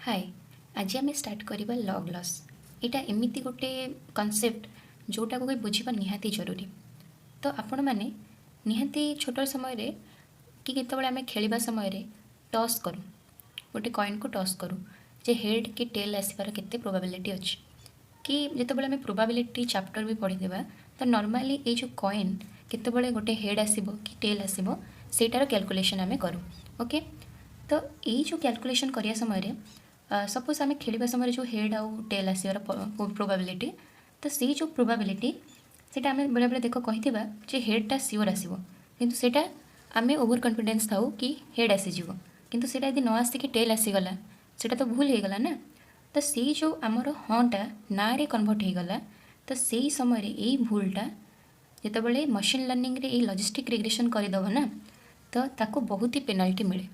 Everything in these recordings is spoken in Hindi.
हाय आज आम स्टार्ट करवा लॉग लॉस। यहाँ एमती गोटे कनसेप्ट जोटा को बुझा निहाती जरूरी। तो आपण मैंने निहाती छोट समय कि केतबेले आम खेलिबा समय टॉस करूँ गोटे कॉइन को टॉस करूँ जे हेड कि टेल आसबार केते प्रोबेबिलिटी अच्छी कि जितेबाला आम प्रोबेबिलिटी चैप्टर भी पढ़ीदेवा तो नॉर्मली ये जो कॉइन केतबेले गोटे हेड आसब कि टेल आसब सेटार कैलकुलेशन आम करूँ। ओके तो ये जो कैलकुलेशन करिया समय सपोज आम खेलिबा समय जो हेड आउ टेल आसबार प्रोबेबिलिटी तो से जो प्रोबेबिलिटी सेटा आम बेले बेले देख कही जे हेडटा सियोर आसो किंतु सेटा आम ओवर कॉन्फिडेंस थाउ कि हेड आसीज किंतु सेटा यदि न आसिक टेल आसीगला सेटा तो भूल हो गला ना। तो से जो आमर हाँटा ना रे कन्वर्ट हो गला तो से समय यही भूलटा जितेबाला मशीन लर्निंग रे लॉजिस्टिक रिग्रेशन करदेव ना तो ताको बहुत ही पेनाल्टी मिले।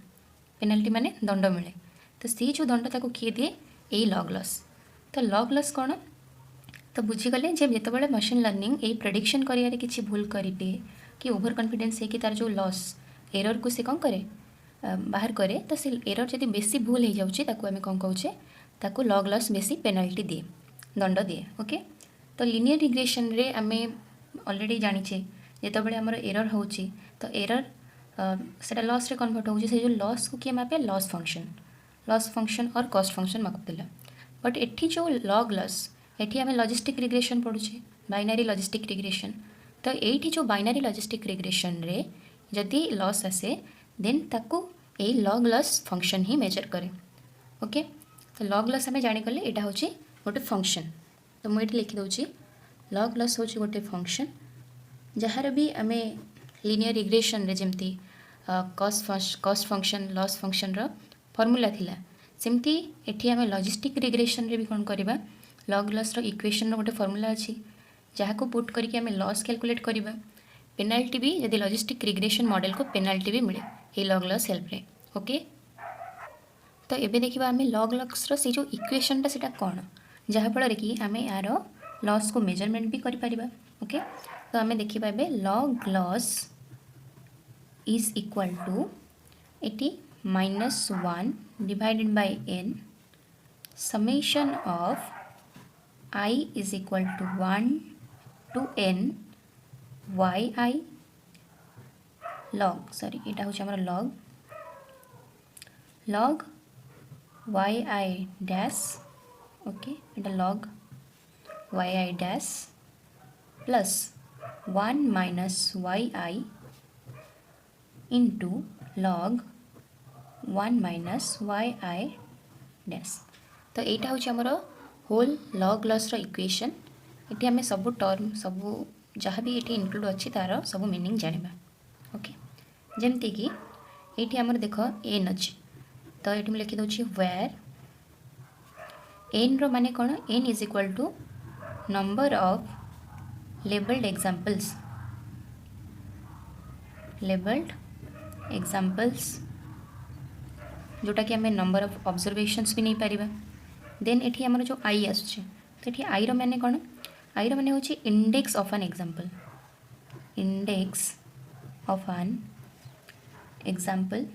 पेनाल्टी माने दंड मिले। तो सी जो दंड ताको किए दिए यही लॉग लॉस। तो लॉग लॉस कौन तो बुझीगले जे जितेबाला मशीन लर्निंग यही प्रेडिक्शन करियारे किसी भूल करिदिए कि ओभर कॉन्फिडेंस है कि तार जो लॉस एरर को से कौन करे बाहर करे तो से एरर जब बेसी भूल हो जाऊँगी ताको आम कौन कहे ताको लॉग लॉस बेसी पेनाल्टी दिए दंड दिए। ओके तो लिनियर रिग्रेशन रे आम ऑलरेडी जानिछे जितेबाला आमर एरर होची तो एरर सेटा लॉस रे कन्वर्ट होची से जो लॉस को किए मापे लॉस फंक्शन और कॉस्ट फंक्शन मापुला। बट एठी जो लॉग लॉस एठी आम लॉजिस्टिक रिग्रेशन पढ़ुचे बाइनरी लॉजिस्टिक रिग्रेशन। तो एठी जो बाइनरी लॉजिस्टिक रिग्रेशन रे जदि लॉस आसे देन ताकू ए लॉग लॉस फंक्शन ही मेजर करे। ओके तो लॉग लॉस आम जानीगले यहाँ हूँ गोटे फंक्शन। तो मुझे लिखी दूसरी लॉग लॉस हूँ गोटे फंक्शन जार भी आम लिनियर रिग्रेशन रे जमती कॉस्ट फंक्शन लॉस फंक्शन रो फॉर्मूला थिला सेमती एठी आम लॉजिस्टिक रिग्रेशन रे भी कौन करवा लॉग लॉस रो इक्वेशन रो गोटे फॉर्मूला अच्छी जहाँ को पुट करके आम लॉस कैलकुलेट करवा। पेनाल्टी भी यदि लॉजिस्टिक रिग्रेशन मॉडल को पेनाल्टी भी मिले ये लॉग लॉस हेल्प रे। ओके तो ये देखा आम लॉग लॉस रो से जो इक्वेशन टा कौन जहाँफल कि आम यार लॉस को मेजरमेंट भी करिपरिबा। ओके तो आम देखा log loss is equal to एटी -1 divided by n summation of I is equal to 1 to n yi log यहाँ हूँ आम log yi dash। ओके यहाँ log yi dash plus 1 minus yi into log 1 minus yi dash। तो यहाँ हूँ आमर होल लॉग लॉस रो इक्वेशन। ये आम सब टर्म सब जहाँ भी ये इनक्लूड अच्छी तार सब मीनिंग जाना। ओके जमती कि ये आमर देख एन अच्छी तो ये लिखी दूसरी वेयर एन रो माने कौन N is equal to number of labelled examples जोटा कि आम नंबर ऑफ ऑब्जर्वेशंस भी नहीं पारिबा। देन एठी आमर जो आई आसुचे तो ये आई रो माने कौन आई रो माने होची index of an example index of an example.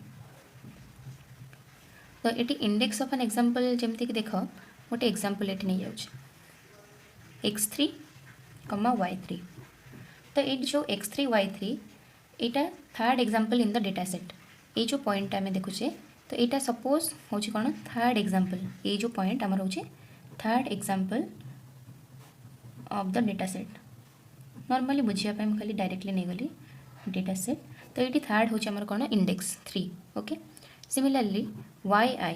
तो ये इंडेक्स ऑफ एन एग्जाम्पल जमती कि देख गोटे एग्जाम्पल ये नहीं जाऊँ x3, y3 तो ये जो x3 y3 यहाँ third example in the data set ये जो पॉइंट आम देखुचे तो यहाँ सपोज हूँ कौन थर्ड एग्जाम्पल ये जो पॉइंट आमर हूँ third example of the data set normally बुझापी मुझे खाली डायरेक्टली नहीं गली डेटा सेट। तो ये थर्ड हूँ आमर कौन इंडेक्स 3। ओके सिमिलरली वाई आई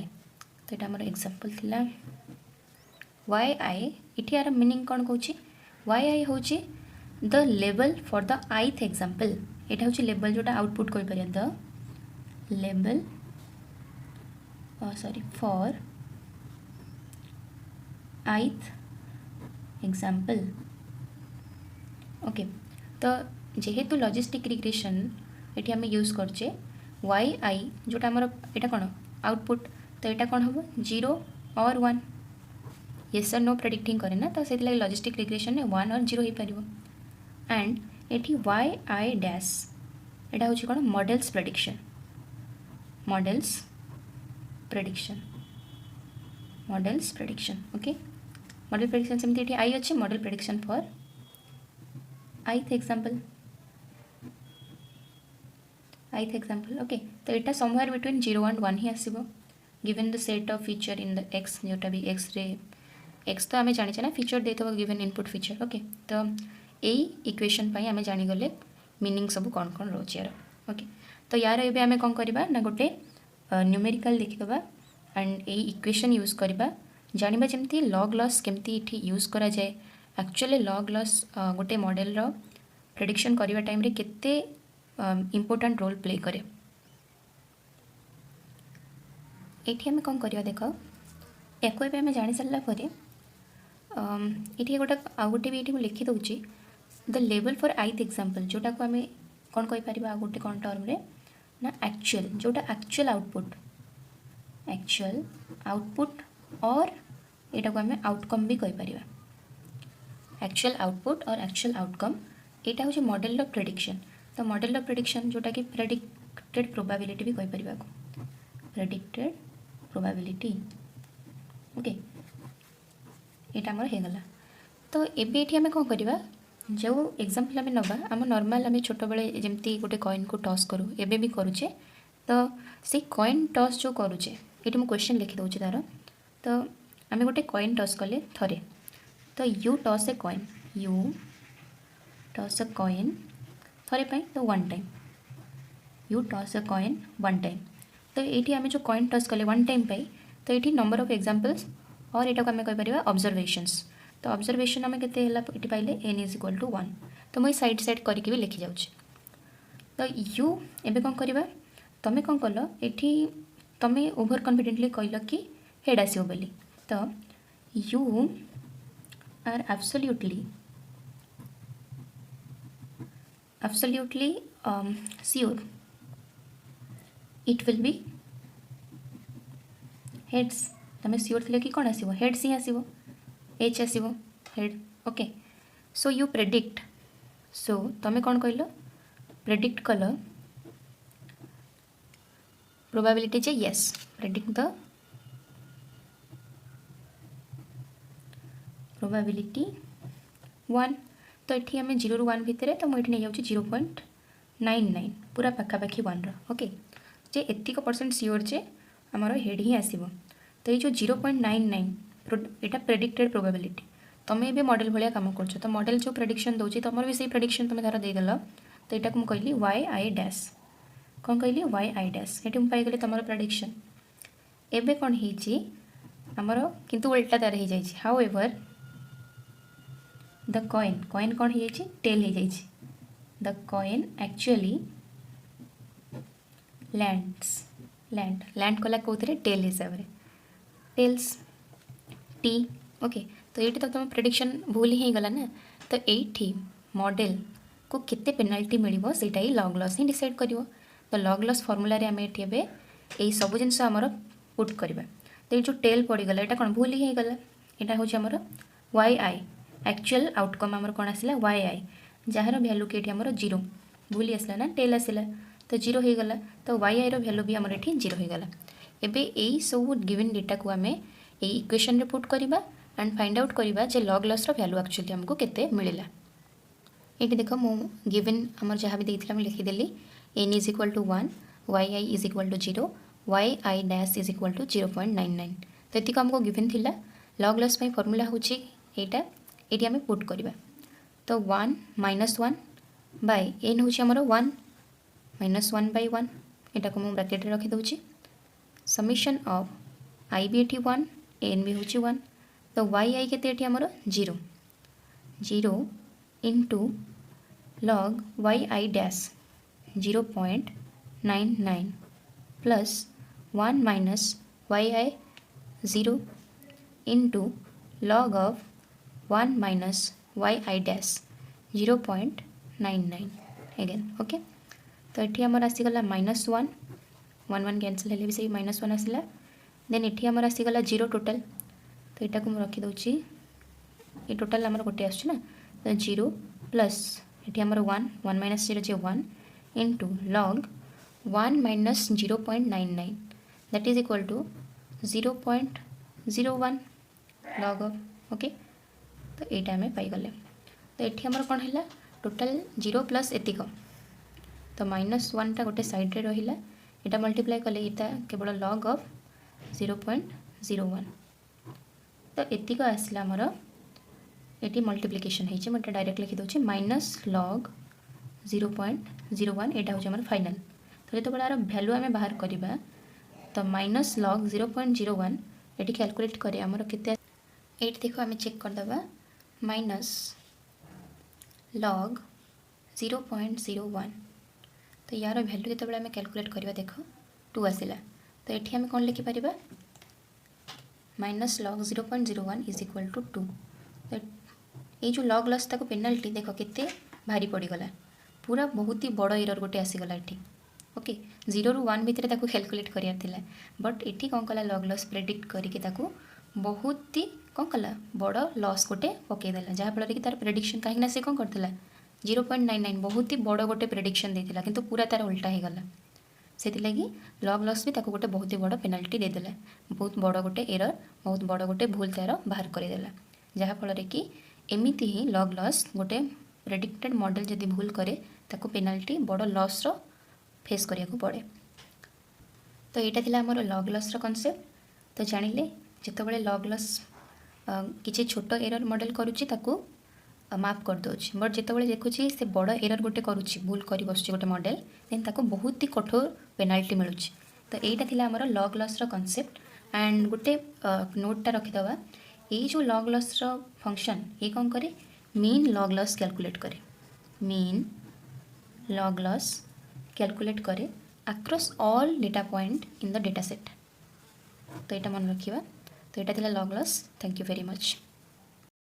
तो यहाँ आमर एग्जाम्पल थिला वाई आई इटी यार मीनिंग कौन कौन वाई आई हूँ the level for the ith example यहाँ हूँ लेवल जोटा आउटपुट कर the level for ith example. Okay तो जेहेतु लॉजिस्टिक रिग्रेशन ये आम यूज करचे वाई आई जोटा आमर यहाँ कौन आउटपुट तो यहाँ कौन हम 0 और 1 येस और नो प्रेडिक्टिंग करे ना तो से लॉजिस्टिक रिग्रेशन में 1 और 0 हो पार। एंड ये वाई आई डैश यहाँ हूँ कौन models prediction models prediction okay model prediction सेमती आई अच्छे model prediction for ith example okay तो यहाँ समवेयर बिटवीन 0 and 1 ही आसो given the set of feature in the x जोटा भी एक्स रे एक्स तो आम जाने ना फीचर देते गिवन इनपुट फीचर ओके तो यही इक्वेशन आम जानीगले मीनिंग सब कौन कौन रोचे यार ओके तो यार एबे आम कौन करवा ना गोटे न्यूमेरिकल लिखिदेवा एंड यही इक्वेशन यूज करवा जानिबा जमती लॉग लॉस केमती इठी यूज करा जाए एक्चुअली लॉग लॉस गोटे मॉडल रो प्रेडिक्शन करबा टाइम रे केते इम्पोर्टेंट रोल प्ले करे एठी आम कौन करवा देख याको आम जानी सारा पर ये गोटे आउ गोटे भी ये लिखी दूची the level for ith example जोटा को आम कौन कहीपर आ गोटे कौन टर्म रे ना एक्चुअल जोटा एक्चुअल आउटपुट और यहाँ को आम आउटकम भी कहीपर एक्चुअल आउटपुट और एक्चुअल आउटकम यहाँ हूँ मॉडल प्रेडिक्शन तो मॉडल प्रेडिक्शन जोटा कि प्रेडिक्टेड प्रोबेबिलिटी भी कहीपर प्रेडिक्टेड प्रोबेबिलिटी ओके यहाँ आमर होगला तो ये आम कौन करवा जो एग्जांपल आम नवा आम नॉर्मल आम छोट बेले जमती गोटे कॉइन को टॉस करूँ एबे भी करुचे तो से कॉइन टॉस जो करुचे ये मुझे क्वेश्चन लिखी दूसरी तार तो आम गोटे कॉइन टॉस कले थरे तो यू टॉस ए कॉइन थरे पाई तो one time you toss a coin one time तो ये आम जो कॉइन टॉस कले वन टाइम पाई तो ये नंबर ऑफ एग्जांपल्स और यहाँ को आम कहीपर ऑब्जर्वेशंस तो ऑब्जर्वेशन आम के पाइले n इज इक्वल टू 1 तो मुझे साइड करके भी लिखी जाऊँ तो यू एवं कौन करवा तुम्हें कौन कल ये तुम्हें ओभर कन्फिडेंटली कहल कि हेड आसो बोली तो you are absolutely sure it will be heads तुम्हें श्योर थे कि कौन आसो हेड्स ही आसो एच आसो head okay so you predict so तुम्हें कौन कहल प्रेडिक्ट कल प्रोबेबिलिटी जे यस प्रेडिक्ट द प्रोबेबिलिटी 1 तो ये आम 0 ରୁ 1 भितर तो मुझे नहीं जाऊँ 0.99 पूरा पाखापाखी 1 ओके जे एतिक परसेंट सियोर जे आमर हेड ही आसो तो ये जो 0.99 यहाँ प्रेडिक्टेड प्रोबेबिलिटी तुम्हें ये मॉडल भाया कम कर तो मॉडल जो प्रेडिक्शन दूसरी तुम भी से प्रेडिक्शन तुम धर देदेल तो यहाँ को कहली वाई आई डैश कौन कहली वाई आई डैश ये पाईगली तुम प्रेडिक्शन एवं कौन होमर किंतु उल्टा तार हो जाए how ever the coin coin कौन हो टेल हो द कॉइन एक्चुअली लैंड कला कौन टेल हिसाब से टेल्स टी ओके तो ये तो तुम प्रेडिक्शन भूल ही गला ना तो ये मॉडल को केते पेनाल्टी मिल से लॉग लॉस ही डिसाइड कर तो लॉग लॉस फॉर्मूला रे आमे एठी एबे एई सब जिनस आमर पुट करबा तो ये जो टेल पड़ीगला यहाँ कौन भूल ही गला यहाँ हूँ आमर वाई आई एक्चुअल आउटकम आमर कौन आसला वाई आई जार भैल्यू कि आमर 0 भूल आसला ना टेल आसला तो 0 हो गला तो वाई आई भैल्यू भी आमर एठी 0 हो गला एबे एई सब गिवन डेटा को आमे ये इक्वेशन रे पुट करवा एंड फाइंड आउट करवा जे लॉग लॉस रो वैल्यू एक्चुअली हमको केते मिलला ये देख मु गिवन हमर जहाँ भी देइथिला मैं लिखिदेली n is equal to 1 Y I is equal to 0 Y I dash is equal to 0.99 तो ये हमको गिवन थिला लॉग लॉस में फॉर्मूला होची एटा एटी हमें पुट करवा तो 1 - 1 बाय n होची हमर 1 - 1 बाय 1 एटा को मु ब्रैकेट रे रखि दउची समीशन ऑफ आई भी एटी 1 एन भी हूँ 1 तो वाई आई के आमर 0 into log Y I dash 0.99 plus 1 minus Y I 0 into log of 1 minus Y I dash 0.99 again okay तो ये आमर आसीगला -1 1 कैंसल हेल्ले भी से -1 आसला देन ये आमर आसीगला 0 टोटाल तो यहाँ को मुझे रखीदे ये टोटाल आमर गोटे आसना तो 0 प्लस ये आमर 1 माइनस 0 जे 1 into log 1 minus 0.99 that is equal to 0.01 log of okay तो यहाँ आम पाईगले तो ये आमर कौन है टोटाल 0 प्लस एतिक तो -1टा गोटे साइड रे रहिला एटा मल्टीप्लाई कले इटा केवल लॉग ऑफ 0.01 तो एतिक आसला आमर ये मल्टीप्लिकेशन होइछे मैं डायरेक्ट लिखि दोछि माइनस लॉग 0.01 एटा होछि हमर फाइनल तो जब यार वैल्यू आम बाहर करवा तो माइनस लॉग 0.01 ये कैलकुलेट करे आमर केते ये देखो आम चेक करदे माइनस लॉग 0.01 तो यार वैल्यू जो आम कैलकुलेट करवा देख 2 आसला तो ये आम कौन लिखिपर minus log 0.01 is equal to 2 तो ये जो लॉग लॉस ताको पेनाल्टी देख केते भारी पड़गला पूरा बहुत ही बड़ एरर गोटे आसीगला ये ओके 0 ରୁ 1 भितर ताको कैलकुलेट करियार थिला बट एठी कौन कला लॉग लॉस प्रेडिक्ट करके ताको बहुत ही कौन कला बड़ लॉस गोटे पकईदेला जहाँफल कि तार प्रेडिक्शन कहीं से कौन करता 0.99 बहुत ही बड़ गोटे प्रेडिक्शन देता किंतु पूरा तार उल्टा हो गला से लगी लॉग लॉस भी ताको गोटे बहुत ही बड़ पेनाल्टी देदेला बहुत बड़ गोटे एरर बहुत बड़ गोटे भूल तार बाहर करदेला जहाँफल कि एमती ही लॉग लॉस गोटे प्रेडिक्टेड मॉडल जदि भूल करे ताको पेनाल्टी बड़ लॉस रो फेस करिया को पड़े तो यहाँ थिला हमर लॉग लॉस रो कॉन्सेप्ट तो जानिले जितेबाला लॉग लॉस किसी छोट एरर मॉडल करुच्ची ताको माफ कर दूँ बट जितेबाला देखुची से बड़ एरर गोटे करुच्ची भूल कर बस गोटे मॉडल देन ताको बहुत ही कठोर पेनाल्टी मिलूँ तो यहाँ थिला हमर लॉग लॉस रो कॉन्सेप्ट एंड गोटे नोटटा रखिदवा ये जो लॉग लॉस रो फंक्शन ये कौन करे मीन लॉग लॉस कैलकुलेट करे मीन लॉग लॉस कैलकुलेट करे across all data point in the data set तो यहाँ मन रखा तो यहाँ log loss thank you very much.